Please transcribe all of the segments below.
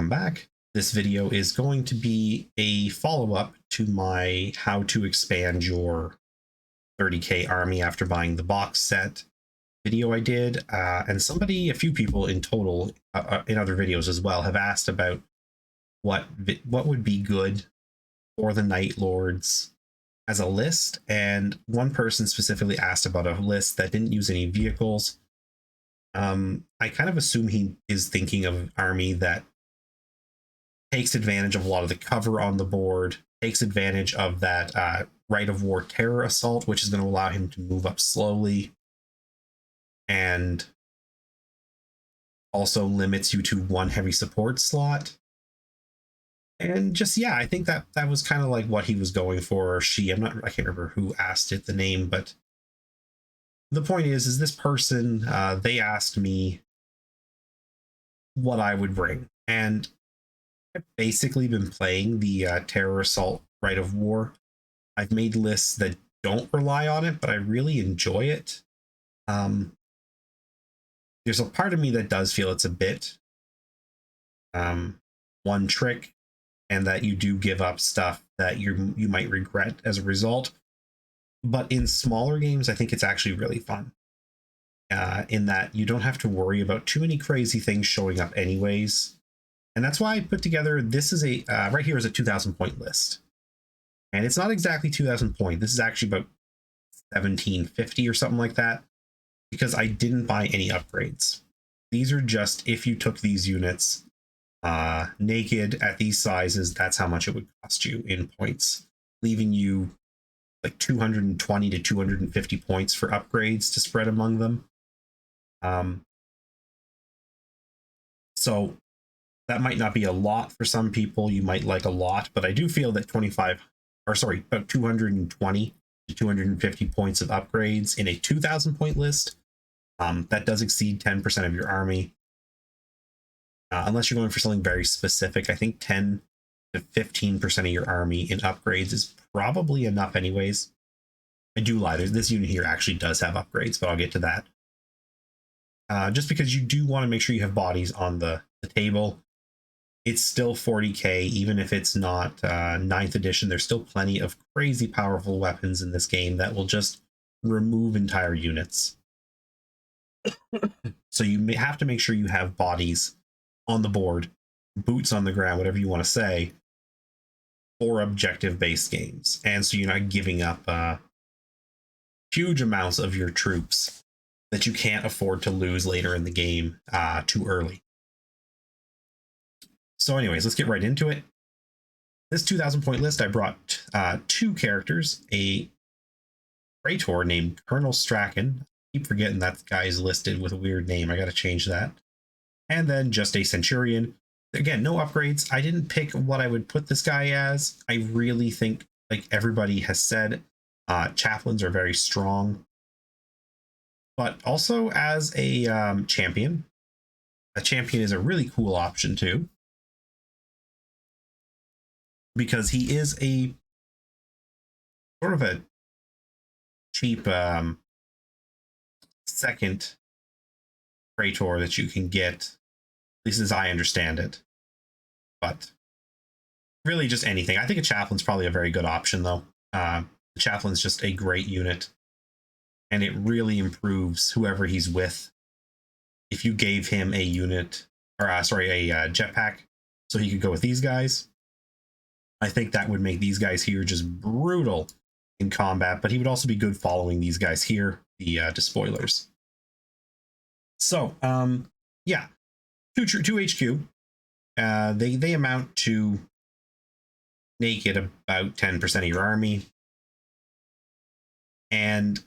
welcome back. This video is going to be a follow-up to my how to expand your 30k army after buying the box set video I did, and a few people in total in other videos as well have asked about what would be good for the Night Lords as a list, and one person specifically asked about a list that didn't use any vehicles. I kind of assume he is thinking of an army that takes advantage of a lot of the cover on the board, takes advantage of that Rite of War Terror Assault, which is going to allow him to move up slowly, and also limits you to one heavy support slot. And just, yeah, I think that was kind of like what he was going for, or she. I can't remember who asked it, the name, but the point is this person, they asked me what I would bring. And I've basically been playing the Terror Assault Rite of War. I've made lists that don't rely on it, but I really enjoy it. There's a part of me that does feel it's a bit one trick, and that you do give up stuff that you might regret as a result. But in smaller games, I think it's actually really fun. In that you don't have to worry about too many crazy things showing up anyways. And that's why I put together, this is a, right here is a 2,000 point list. And it's not exactly 2,000 point. This is actually about 1,750 or something like that, because I didn't buy any upgrades. These are just, if you took these units naked at these sizes, that's how much it would cost you in points, leaving you like 220 to 250 points for upgrades to spread among them. So that might not be a lot for some people. You might like a lot, but I do feel that about 220 to 250 points of upgrades in a 2,000 point list, that does exceed 10% of your army. Unless you're going for something very specific, I think 10 to 15% of your army in upgrades is probably enough anyways. I do lie, this unit here actually does have upgrades, but I'll get to that. Just because you do want to make sure you have bodies on the table. It's still 40k, even if it's not 9th edition. There's still plenty of crazy powerful weapons in this game that will just remove entire units. So you may have to make sure you have bodies on the board, boots on the ground, whatever you want to say, for objective-based games. And so you're not giving up huge amounts of your troops that you can't afford to lose later in the game too early. So anyways, let's get right into it. This 2,000 point list, I brought two characters, a Praetor named Colonel Strachan. I keep forgetting that guy is listed with a weird name. I got to change that. And then just a Centurion. Again, no upgrades. I didn't pick what I would put this guy as. I really think, like everybody has said, chaplains are very strong. But also as a champion is a really cool option too, because he is a sort of a cheap second Praetor that you can get, at least as I understand it. But really just anything. I think a chaplain's probably a very good option though. The chaplain's just a great unit, and it really improves whoever he's with. If you gave him a unit, or a jetpack, so he could go with these guys, I think that would make these guys here just brutal in combat, but he would also be good following these guys here, the despoilers. So, yeah, 2 HQ. They amount to naked about 10% of your army. And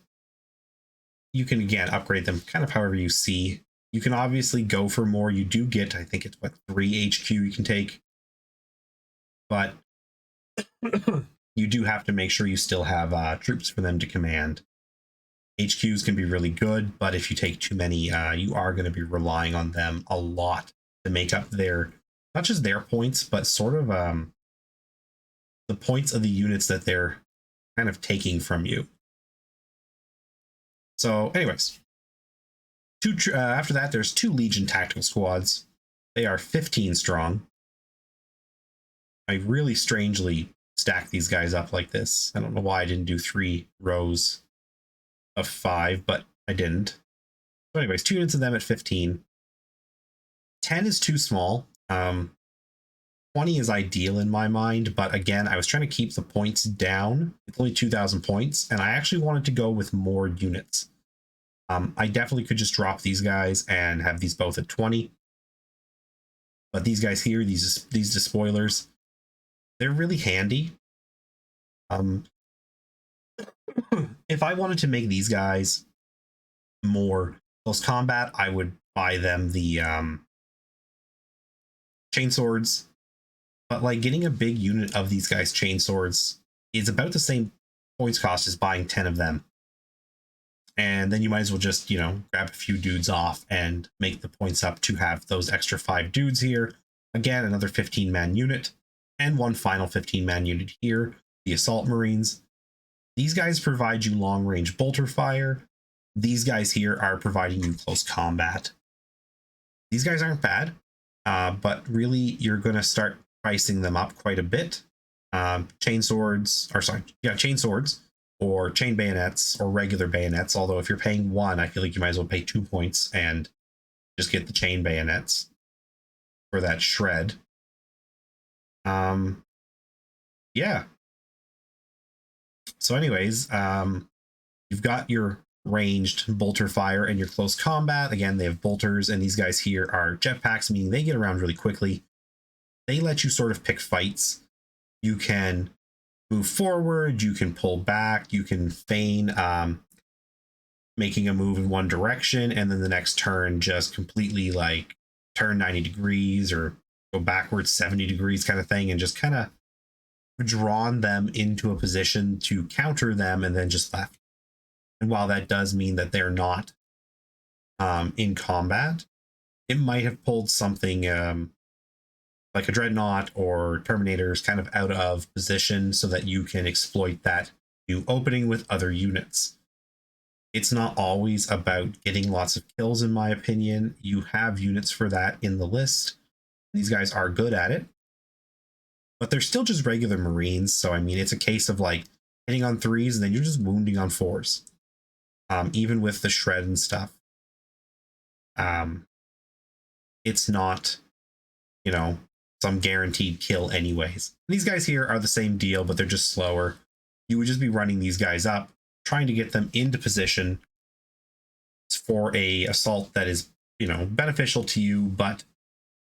you can, again, upgrade them kind of however you see. You can obviously go for more. You do get, I think it's 3 HQ you can take. But you do have to make sure you still have troops for them to command. HQs can be really good, but if you take too many, you are going to be relying on them a lot to make up their, not just their points, but sort of the points of the units that they're kind of taking from you. So anyways, after that, there's 2 Legion tactical squads. They are 15 strong. I really strangely stack these guys up like this. I don't know why I didn't do 3 rows of 5, but I didn't. So anyways, 2 units of them at 15. 10 is too small. 20 is ideal in my mind, but again, I was trying to keep the points down. It's only 2,000 points, and I actually wanted to go with more units. I definitely could just drop these guys and have these both at 20. But these guys here, these despoilers, they're really handy. If I wanted to make these guys more close combat, I would buy them the chainswords. But like getting a big unit of these guys' chainswords is about the same points cost as buying 10 of them. And then you might as well just, grab a few dudes off and make the points up to have those extra 5 dudes here. Again, another 15-man unit and one final 15-man unit here, the Assault Marines. These guys provide you long-range bolter fire. These guys here are providing you close combat. These guys aren't bad, but really you're going to start pricing them up quite a bit. Chainswords or chain bayonets or regular bayonets. Although if you're paying 1, I feel like you might as well pay 2 points and just get the chain bayonets for that shred. Yeah. So anyways, you've got your ranged bolter fire and your close combat. Again, they have bolters, and these guys here are jetpacks, meaning they get around really quickly. They let you sort of pick fights. You can move forward, you can pull back, you can feign making a move in one direction, and then the next turn just completely like turn 90 degrees or go backwards 70 degrees kind of thing, and just kind of drawn them into a position to counter them and then just left. And while that does mean that they're not in combat, it might have pulled something like a Dreadnought or Terminators kind of out of position so that you can exploit that new opening with other units. It's not always about getting lots of kills, in my opinion. You have units for that in the list. These guys are good at it, but they're still just regular Marines. So, I mean, it's a case of like hitting on 3s and then you're just wounding on 4s. Even with the shred and stuff. It's not, some guaranteed kill anyways. These guys here are the same deal, but they're just slower. You would just be running these guys up, trying to get them into position for a assault that is, beneficial to you, but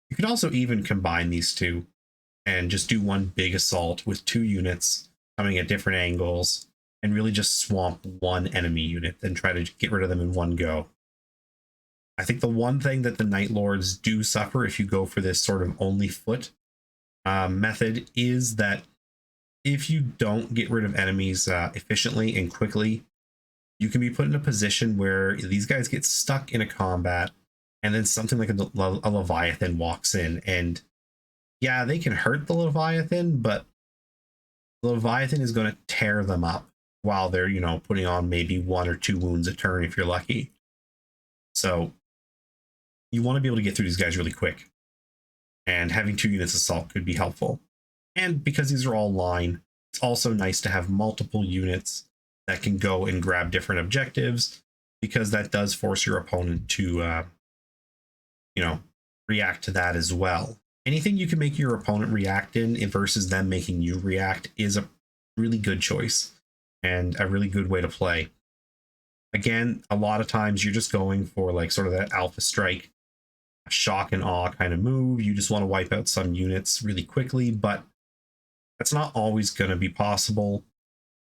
you could also even combine these two and just do one big assault with 2 units coming at different angles and really just swamp one enemy unit and try to get rid of them in one go. I think the one thing that the Night Lords do suffer if you go for this sort of only foot method is that if you don't get rid of enemies efficiently and quickly, you can be put in a position where these guys get stuck in a combat and then something like a Leviathan walks in, and yeah, they can hurt the Leviathan, but the Leviathan is going to tear them up while they're, putting on maybe 1 or 2 wounds a turn if you're lucky. So you want to be able to get through these guys really quick, and having 2 units assault could be helpful. And because these are all line, it's also nice to have multiple units that can go and grab different objectives, because that does force your opponent to, react to that as well. Anything you can make your opponent react in versus them making you react is a really good choice and a really good way to play. Again, a lot of times you're just going for like sort of that alpha strike, shock and awe kind of move. You just want to wipe out some units really quickly, but that's not always going to be possible.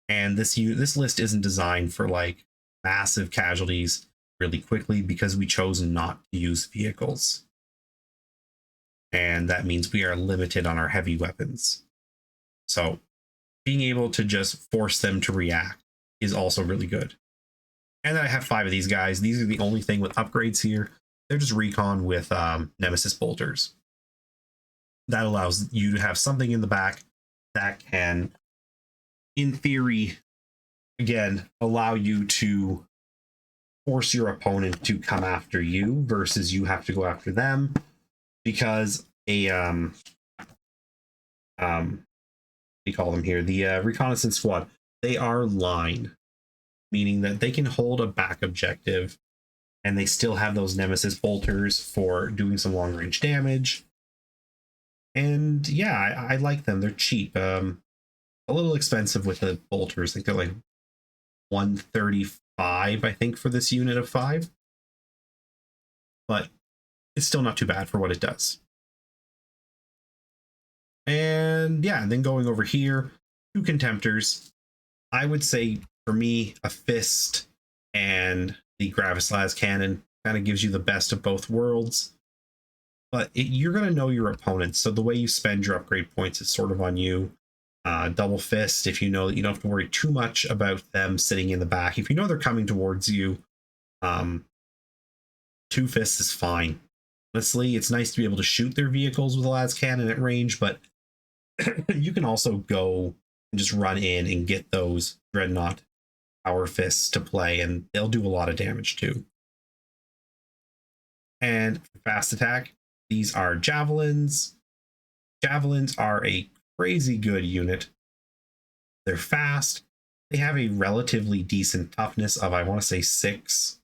And this list isn't designed for like massive casualties really quickly, because we chose not to use vehicles. And that means we are limited on our heavy weapons. So being able to just force them to react is also really good. And then I have 5 of these guys. These are the only thing with upgrades here. They're just recon with Nemesis bolters. That allows you to have something in the back that can, in theory, again, allow you to force your opponent to come after you versus you have to go after them, because a we call them here, the reconnaissance squad. They are line, meaning that they can hold a back objective and they still have those nemesis bolters for doing some long range damage. And yeah, I like them. They're cheap. A little expensive with the bolters. I think they're like 135, I think, for this unit of 5. But it's still not too bad for what it does. And yeah, and then going over here, 2 Contempters. I would say, for me, a Fist and the Gravis Las Cannon kind of gives you the best of both worlds. But you're going to know your opponents, so the way you spend your upgrade points is sort of on you. Double Fist, if you know that you don't have to worry too much about them sitting in the back. If you know they're coming towards you, 2 Fists is fine. Honestly, it's nice to be able to shoot their vehicles with a las cannon at range, but you can also go and just run in and get those Dreadnought Power Fists to play, and they'll do a lot of damage too. And for fast attack, these are Javelins. Javelins are a crazy good unit. They're fast. They have a relatively decent toughness of, I want to say, 6.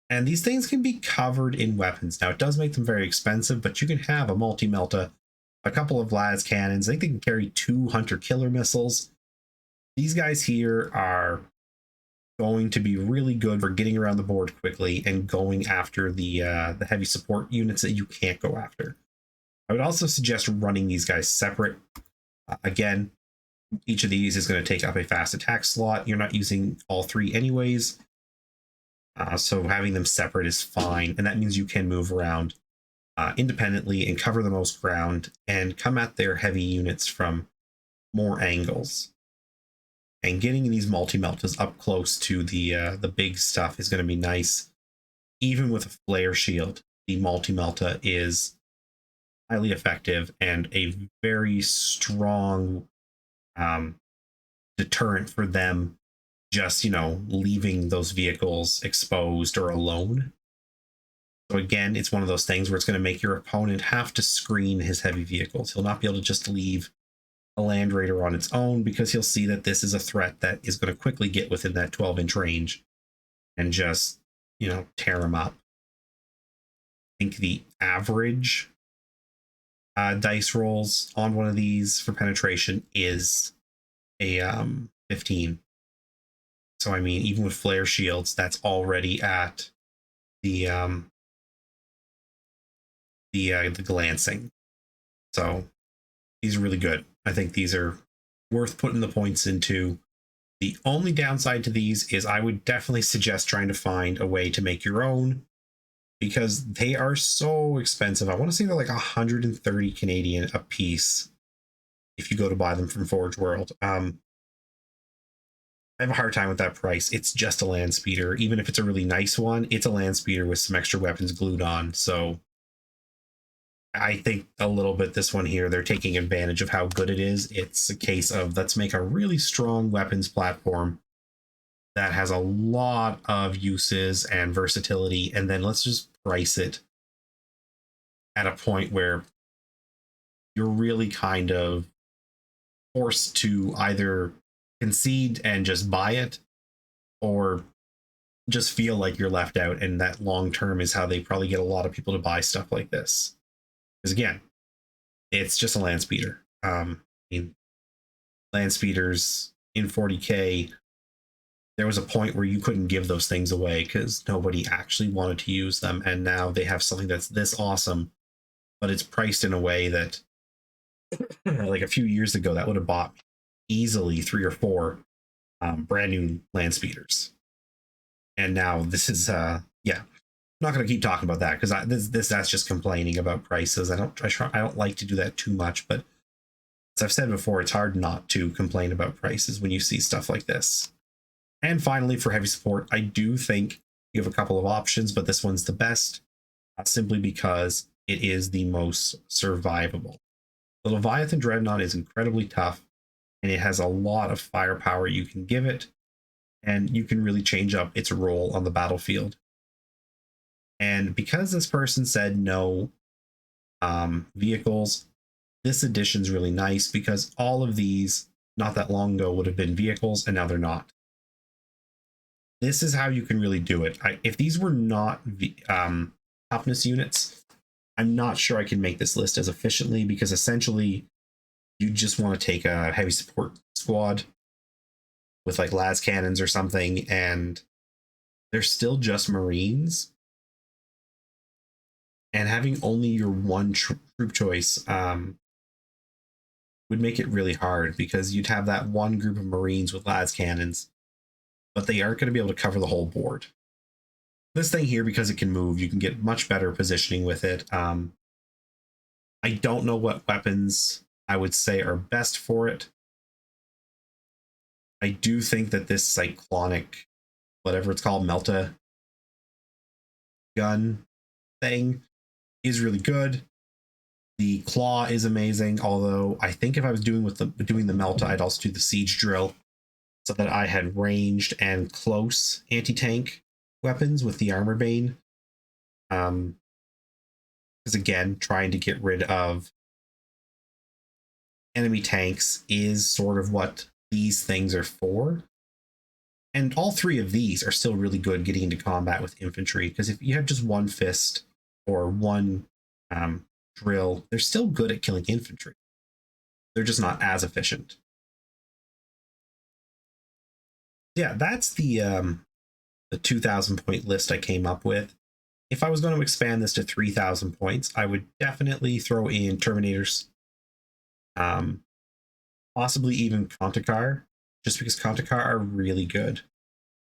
And these things can be covered in weapons. Now, it does make them very expensive, but you can have a multi-melta, a couple of las cannons. I think they can carry 2 hunter-killer missiles. These guys here are going to be really good for getting around the board quickly and going after the heavy support units that you can't go after. I would also suggest running these guys separate. Again, each of these is going to take up a fast attack slot. You're not using all 3 anyways. So having them separate is fine. And that means you can move around independently and cover the most ground and come at their heavy units from more angles. And getting these multi-meltas up close to the big stuff is going to be nice. Even with a flare shield, the multi-melta is highly effective and a very strong deterrent for them just, leaving those vehicles exposed or alone. So again, it's one of those things where it's going to make your opponent have to screen his heavy vehicles. He'll not be able to just leave a Land Raider on its own because he'll see that this is a threat that is going to quickly get within that 12-inch range and just, tear him up. I think the average dice rolls on one of these for penetration is a 15. So I mean, even with flare shields, that's already at the glancing. So these are really good. I think these are worth putting the points into. The only downside to these is I would definitely suggest trying to find a way to make your own, because they are so expensive. I want to say they're like 130 Canadian a piece if you go to buy them from Forge World. I have a hard time with that price. It's just a land speeder. Even if it's a really nice one, it's a land speeder with some extra weapons glued on. So I think a little bit this one here, they're taking advantage of how good it is. It's a case of let's make a really strong weapons platform that has a lot of uses and versatility, and then let's just price it at a point where you're really kind of forced to either concede and just buy it or just feel like you're left out, and that long term is how they probably get a lot of people to buy stuff like this. Because again, it's just a land speeder. Land speeders in 40k, there was a point where you couldn't give those things away because nobody actually wanted to use them, and now they have something that's this awesome, but it's priced in a way that like a few years ago that would have bought easily 3 or 4 brand new land speeders. And now this is I'm not going to keep talking about that because that's just complaining about prices. I don't like to do that too much, but as I've said before, it's hard not to complain about prices when you see stuff like this. And finally, for heavy support, I do think you have a couple of options, but this one's the best simply because it is the most survivable. The Leviathan Dreadnought is incredibly tough, and it has a lot of firepower you can give it, and you can really change up its role on the battlefield. And because this person said no vehicles, this addition's really nice because all of these not that long ago would have been vehicles and now they're not. This is how you can really do it. If these were not toughness units, I'm not sure I can make this list as efficiently, because essentially you just want to take a heavy support squad with like las cannons or something, and they're still just Marines. And having only your one troop choice would make it really hard, because you'd have that one group of Marines with las cannons, but they aren't going to be able to cover the whole board. This thing here, because it can move, you can get much better positioning with it. I don't know what weapons I would say are best for it. I do think that this cyclonic, whatever it's called, melta gun thing is really good. The claw is amazing, although I think if I was doing the melta, I'd also do the siege drill, so that I had ranged and close anti-tank weapons with the armor bane. Because again, trying to get rid of enemy tanks is sort of what these things are for. And all three of these are still really good getting into combat with infantry, because if you have just one fist or one drill, they're still good at killing infantry. They're just not as efficient. Yeah, that's the 2,000 point list I came up with. If I was going to expand this to 3,000 points, I would definitely throw in Terminators, possibly even Contempters, just because Contempters are really good.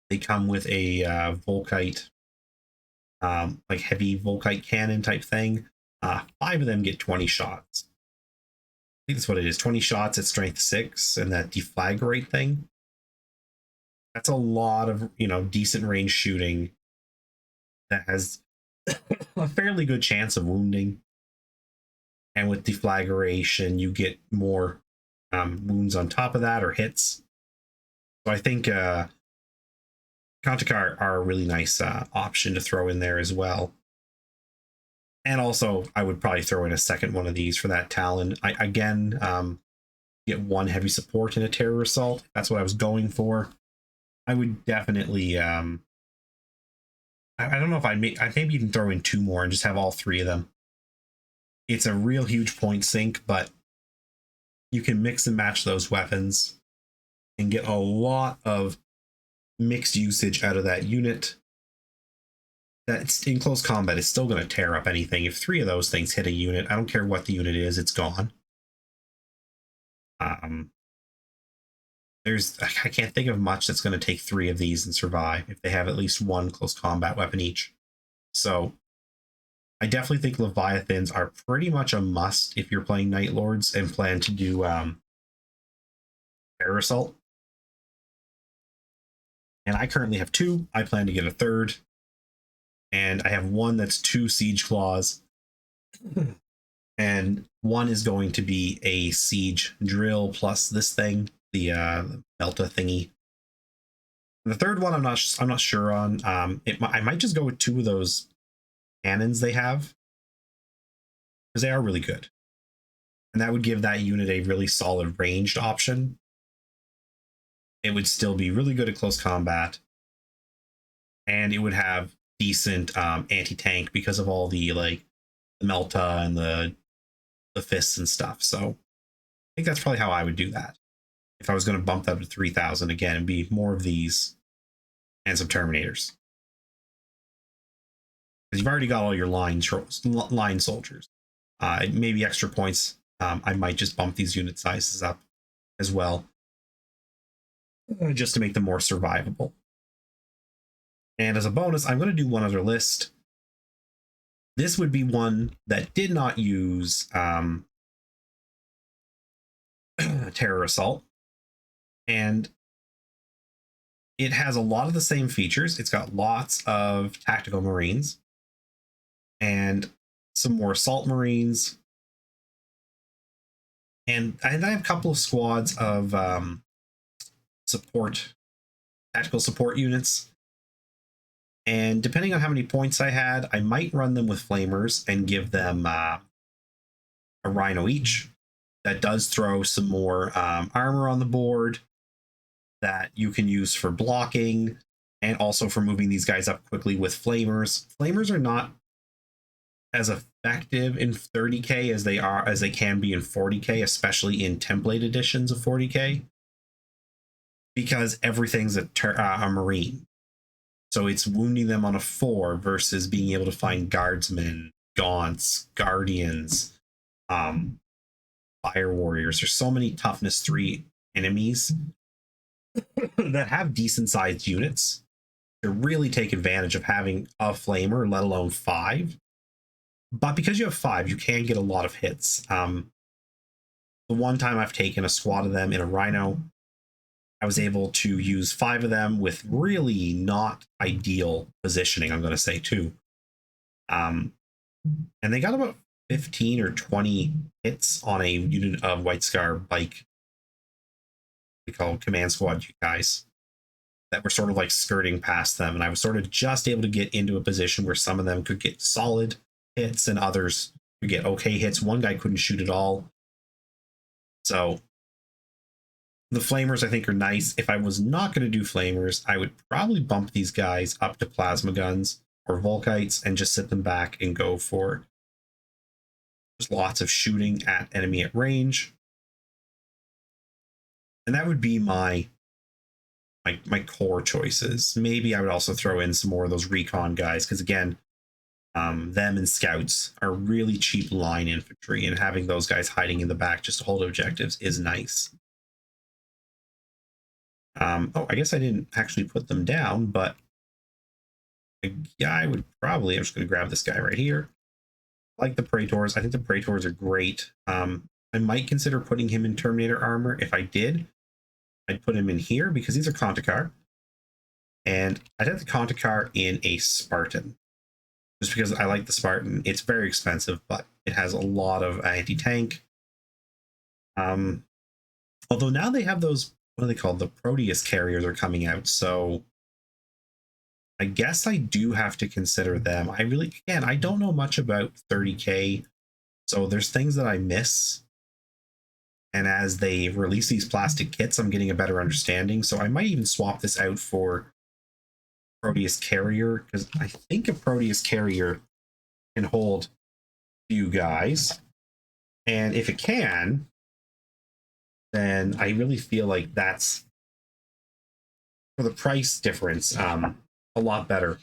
They come with a Volkite, like heavy Volkite cannon type thing. 5 of them get 20 shots. I think that's what it is. 20 shots at strength 6, and that deflagrate thing. That's a lot of, decent range shooting that has a fairly good chance of wounding. And with deflagration, you get more wounds on top of that, or hits. So I think Contempters are a really nice option to throw in there as well. And also, I would probably throw in a second one of these for that Talon. Get one heavy support in a terror assault. That's what I was going for. I would definitely, I don't know if I'd maybe even throw in 2 more and just have all 3 of them. It's a real huge point sink, but you can mix and match those weapons and get a lot of mixed usage out of that unit. That's in close combat, it's still going to tear up anything. If 3 of those things hit a unit, I don't care what the unit is, it's gone. I can't think of much that's going to take 3 of these and survive if they have at least one close combat weapon each. So I definitely think Leviathans are pretty much a must if you're playing Night Lords and plan to do Terror Assault. And I currently have 2. I plan to get a 3rd. And I have 1 that's 2 Siege Claws. And 1 is going to be a Siege Drill plus this thing, the Melta thingy. And the 3rd one I'm not sure on. I might just go with 2 of those cannons they have, because they are really good, and that would give that unit a really solid ranged option. It would still be really good at close combat, and it would have decent anti-tank because of all the the Melta and the fists and stuff. So I think that's probably how I would do that if I was going to bump that to 3,000 again, and be more of these and some Terminators. Because you've already got all your line soldiers. Maybe extra points. I might just bump these unit sizes up as well, just to make them more survivable. And as a bonus, I'm going to do one other list. This would be one that did not use Terror Assault, and it has a lot of the same features. It's got lots of tactical Marines and some more assault Marines, and I have a couple of squads of tactical support units. And depending on how many points I had, I might run them with flamers and give them a rhino each. that does throw some more armor on the board that you can use for blocking and also for moving these guys up quickly with flamers. Flamers are not as effective in 30k as they can be in 40k, especially in template editions of 40k, because everything's a marine. So it's wounding them on a 4 versus being able to find guardsmen, gaunts, guardians, fire warriors. There's so many toughness 3 enemies that have decent sized units to really take advantage of having a flamer, let alone 5. But because you have 5, you can get a lot of hits. The one time I've taken a squad of them in a rhino, I was able to use 5 of them with really not ideal positioning, I'm going to say, too. And they got about 15 or 20 hits on a unit of White Scar bike. We call command squad you guys that were sort of like skirting past them. And I was sort of just able to get into a position where some of them could get solid hits and others could get okay hits. One guy couldn't shoot at all. So the flamers I think are nice. If I was not going to do flamers, I would probably bump these guys up to plasma guns or Volkites and just sit them back and go for just lots of shooting at enemy at range. And that would be my core choices. Maybe I would also throw in some more of those recon guys, because again, them and scouts are really cheap line infantry, and having those guys hiding in the back just to hold objectives is nice. Oh, I guess I didn't actually put them down, but yeah, I would probably, I'm just going to grab this guy right here. Like the Praetors. I think the Praetors are great. I might consider putting him in Terminator armor. If I did, I'd put him in here because these are Contakar. And I'd have the Contakar in a Spartan. Just because I like the Spartan. It's very expensive, but it has a lot of anti-tank. Although now they have those, what are they called? The Proteus carriers are coming out. So I guess I do have to consider them. I really, again, I don't know much about 30k. So there's things that I miss. And as they release these plastic kits, I'm getting a better understanding. So I might even swap this out for Proteus Carrier, because I think a Proteus Carrier can hold a few guys. And if it can, then I really feel like that's, for the price difference, a lot better.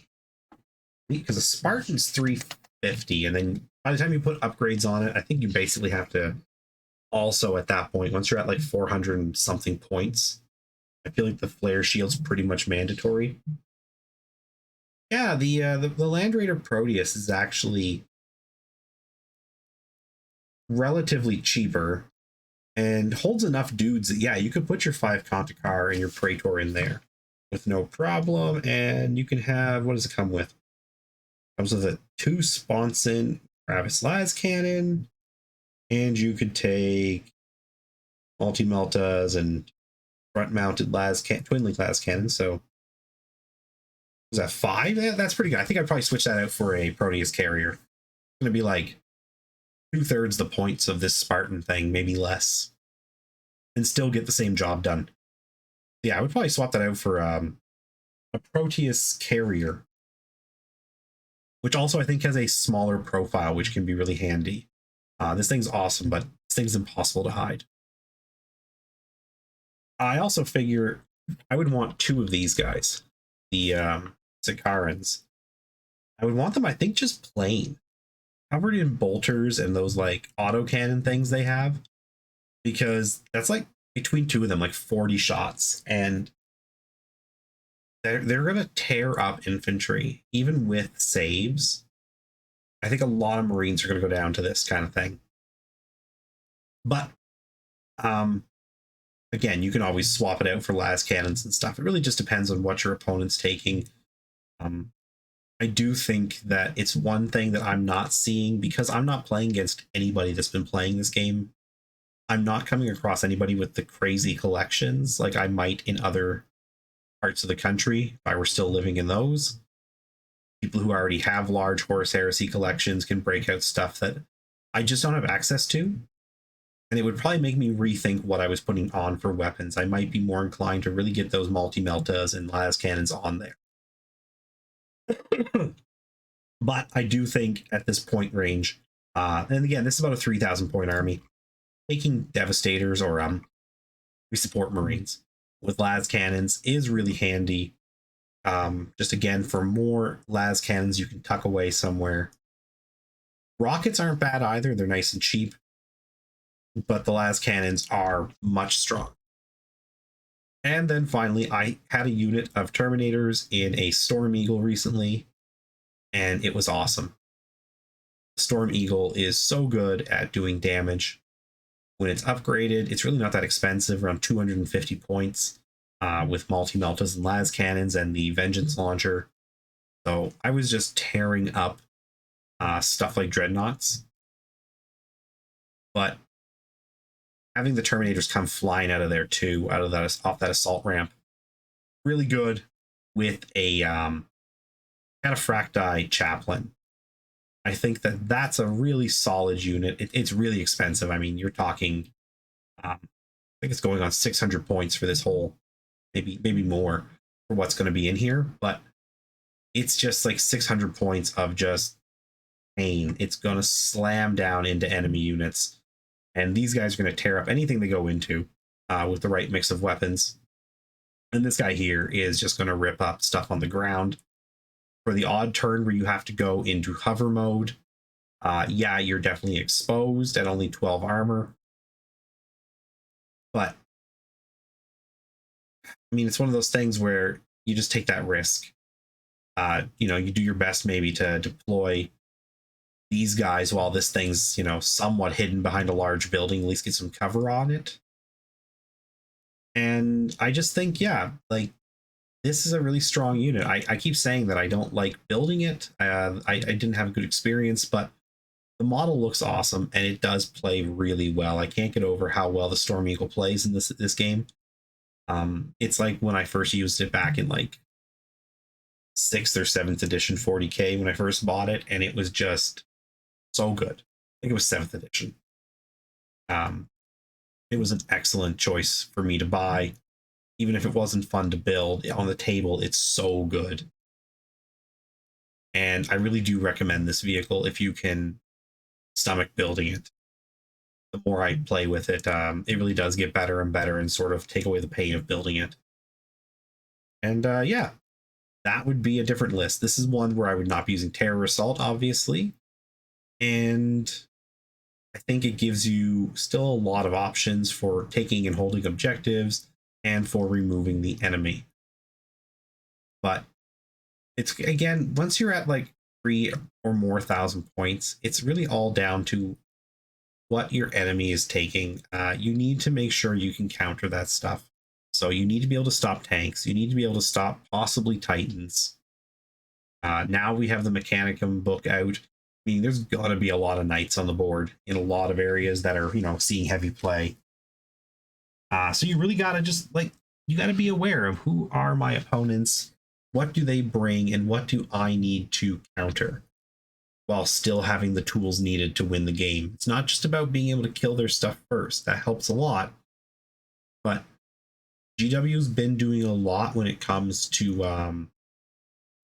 Because a Spartan's $350, and then by the time you put upgrades on it, I think you basically have to also at that point, once you're at like 400 and something points, I feel like the flare shield's pretty much mandatory. Yeah, the Land Raider Proteus is actually relatively cheaper and holds enough dudes that, yeah, you could put your 5 Contakar and your Praetor in there with no problem. And you can have, what does it come with? It comes with a 2 Sponson Travis Las cannon. And you could take multi-meltas and front-mounted twin-link las cannons. So was that 5? Yeah, that's pretty good. I think I'd probably switch that out for a Proteus carrier. It's going to be like 2/3 the points of this Spartan thing, maybe less, and still get the same job done. Yeah, I would probably swap that out for a Proteus carrier, which also I think has a smaller profile, which can be really handy. This thing's awesome, but this thing's impossible to hide. I also figure I would want 2 of these guys, the Sicarans. I would want them, I think, just plain, covered in bolters and those like autocannon things they have, because that's like between 2 of them, like 40 shots, and they're gonna tear up infantry even with saves. I think a lot of Marines are going to go down to this kind of thing. But, again, you can always swap it out for las cannons and stuff. It really just depends on what your opponent's taking. I do think that it's one thing that I'm not seeing, because I'm not playing against anybody that's been playing this game. I'm not coming across anybody with the crazy collections like I might in other parts of the country if I were still living in those. People who already have large Horus Heresy collections can break out stuff that I just don't have access to. And it would probably make me rethink what I was putting on for weapons. I might be more inclined to really get those multi-meltas and las cannons on there. But I do think at this point range, and again, this is about a 3,000 point army, taking Devastators or we support Marines with las cannons is really handy. Just again, for more las cannons you can tuck away somewhere. Rockets aren't bad either. They're nice and cheap. But the las cannons are much strong. And then finally, I had a unit of Terminators in a Storm Eagle recently, and it was awesome. Storm Eagle is so good at doing damage. When it's upgraded, it's really not that expensive, around 250 points, with multi-meltas and las cannons and the Vengeance Launcher. So I was just tearing up stuff like Dreadnoughts. But having the Terminators come flying out of there too, off that assault ramp, really good with a Cataphracti Chaplain. I think that's a really solid unit. It's really expensive. I mean, you're talking, I think it's going on 600 points for this whole, maybe more for what's going to be in here, but it's just like 600 points of just pain. It's going to slam down into enemy units. And these guys are going to tear up anything they go into with the right mix of weapons. And this guy here is just going to rip up stuff on the ground. For the odd turn where you have to go into hover mode, yeah, you're definitely exposed at only 12 armor. But, I mean, it's one of those things where you just take that risk. You do your best maybe to deploy these guys while this thing's, somewhat hidden behind a large building, at least get some cover on it. And I just think, yeah, like, this is a really strong unit. I keep saying that I don't like building it. I didn't have a good experience, but the model looks awesome and it does play really well. I can't get over how well the Storm Eagle plays in this game. It's like when I first used it back in like 6th or 7th edition 40k when I first bought it, and it was just so good. I think it was 7th edition. It was an excellent choice for me to buy. Even if it wasn't fun to build, on the table, it's so good. And I really do recommend this vehicle if you can stomach building it. The more I play with it, it really does get better and better and sort of take away the pain of building it. And yeah, that would be a different list. This is one where I would not be using Terror Assault, obviously. And I think it gives you still a lot of options for taking and holding objectives and for removing the enemy. But it's, again, once you're at like 3 or more thousand points, it's really all down to what your enemy is taking. You need to make sure you can counter that stuff. So you need to be able to stop tanks. You need to be able to stop possibly Titans. Now we have the Mechanicum book out. I mean, there's got to be a lot of knights on the board in a lot of areas that are, seeing heavy play. So you really got to just, you got to be aware of who are my opponents, what do they bring, and what do I need to counter while still having the tools needed to win the game. It's not just about being able to kill their stuff first. That helps a lot. But GW's been doing a lot when it comes to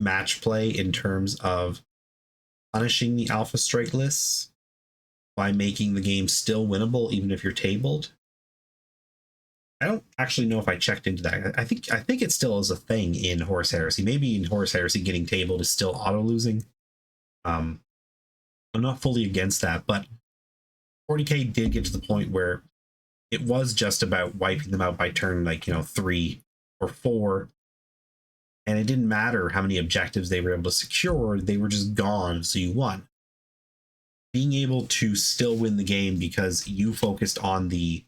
match play in terms of punishing the Alpha Strike lists by making the game still winnable even if you're tabled. I don't actually know if I checked into that. I think it still is a thing in Horus Heresy. Maybe in Horus Heresy getting tabled is still auto losing. I'm not fully against that, but 40k did get to the point where it was just about wiping them out by turn 3 or 4. And it didn't matter how many objectives they were able to secure, they were just gone, so you won. Being able to still win the game because you focused on the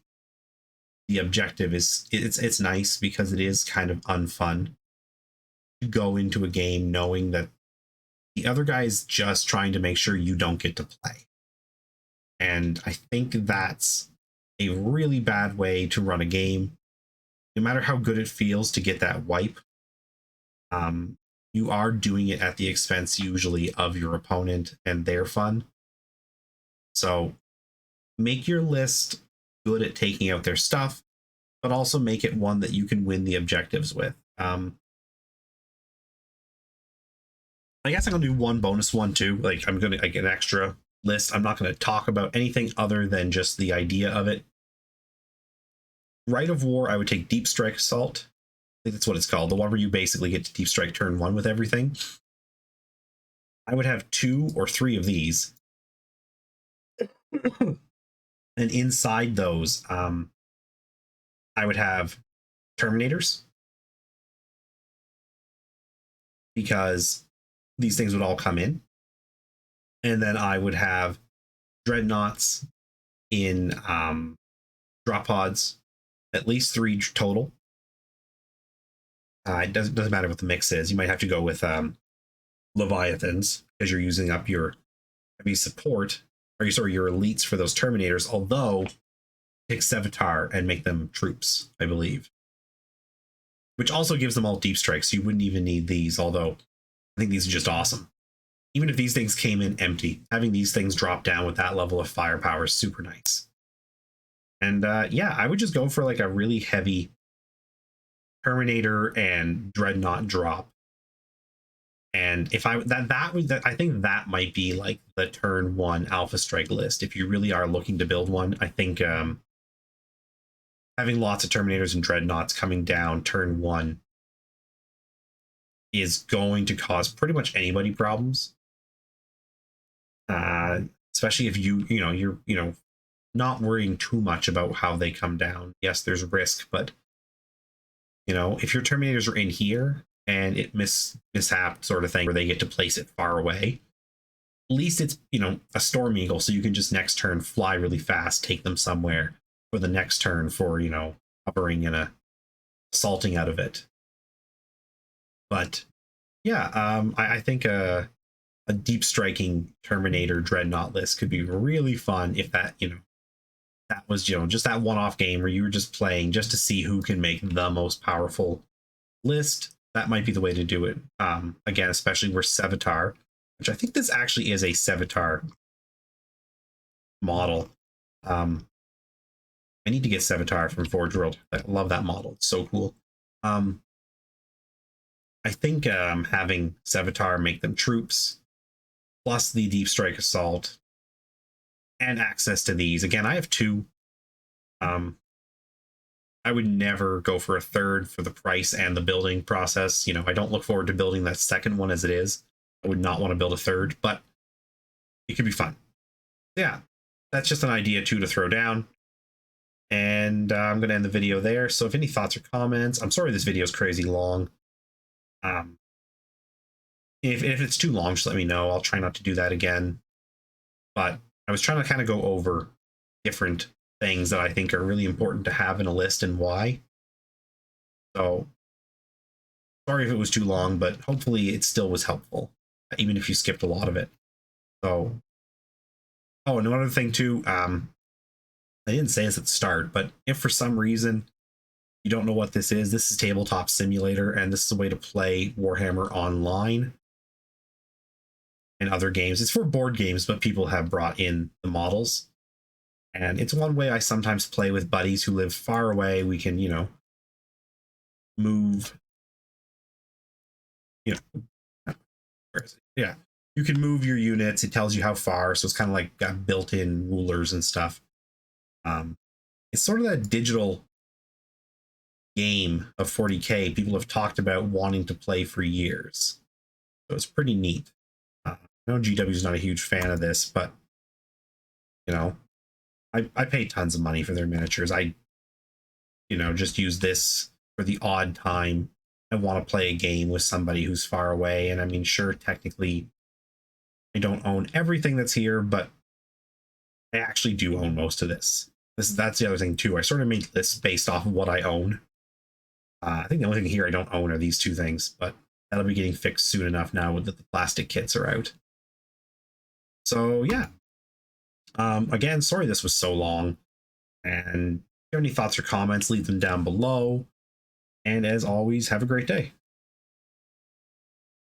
objective it's nice, because it is kind of unfun to go into a game knowing that the other guy is just trying to make sure you don't get to play. And I think that's a really bad way to run a game. No matter how good it feels to get that wipe, you are doing it at the expense usually of your opponent and their fun. So make your list good at taking out their stuff, but also make it one that you can win the objectives with. I guess I'm gonna do one bonus one too. Like I'm gonna get an extra list. I'm not gonna talk about anything other than just the idea of it. Rite of War, I would take Deep Strike Assault. I think that's what it's called. The one where you basically get to Deep Strike turn 1 with everything. I would have 2 or 3 of these. And inside those, I would have Terminators. Because these things would all come in. And then I would have Dreadnoughts in drop pods, at least 3 total. It doesn't matter what the mix is. You might have to go with Leviathans because you're using up your heavy support, or your elites for those Terminators. Although, pick Sevatar and make them troops, I believe, which also gives them all deep strikes. So you wouldn't even need these. Although, I think these are just awesome. Even if these things came in empty, having these things drop down with that level of firepower is super nice. And yeah, I would just go for like a really heavy Terminator and Dreadnought drop. And if I I think that might be like the turn 1 Alpha Strike list. If you really are looking to build one, I think having lots of Terminators and Dreadnoughts coming down turn 1 is going to cause pretty much anybody problems. Especially if you're not worrying too much about how they come down. Yes, there's risk, but if your Terminators are in here and it mishap sort of thing where they get to place it far away, at least it's a Storm Eagle, so you can just next turn fly really fast, take them somewhere for the next turn for hovering and assaulting out of it. But yeah, I think a deep striking Terminator Dreadnought list could be really fun if that that was just that one-off game where you were just playing just to see who can make the most powerful list. That might be the way to do it. Again, especially where Sevatar, which I think this actually is a Sevatar model. I need to get Sevatar from Forge World. I love that model. It's so cool. I think having Sevatar make them troops, plus the Deep Strike Assault, and access to these. Again, I have 2. I would never go for a third for the price and the building process. I don't look forward to building that second one as it is. I would not want to build a third, but it could be fun. Yeah, that's just an idea too to throw down. And I'm going to end the video there. So if any thoughts or comments, I'm sorry this video is crazy long. If it's too long, just let me know. I'll try not to do that again. But I was trying to kind of go over different things that I think are really important to have in a list and why. So sorry if it was too long, but hopefully it still was helpful, even if you skipped a lot of it. So, oh, and one other thing too, I didn't say this at the start, but if for some reason you don't know what this is Tabletop Simulator, and this is a way to play Warhammer online and other games. It's for board games, but people have brought in the models. And it's one way I sometimes play with buddies who live far away. We can, move. Where is it? Yeah. You can move your units. It tells you how far. So it's kind of like got built-in rulers and stuff. It's sort of that digital game of 40K people have talked about wanting to play for years. So it's pretty neat. I know GW is not a huge fan of this, but I pay tons of money for their miniatures. I just use this for the odd time I want to play a game with somebody who's far away. And I mean, sure, technically I don't own everything that's here, but I actually do own most of this. That's the other thing too. I sort of made lists based off of what I own. I think the only thing here I don't own are these 2 things, but that'll be getting fixed soon enough now that the plastic kits are out. So yeah. Again, sorry this was so long. And if you have any thoughts or comments, leave them down below. And as always, have a great day.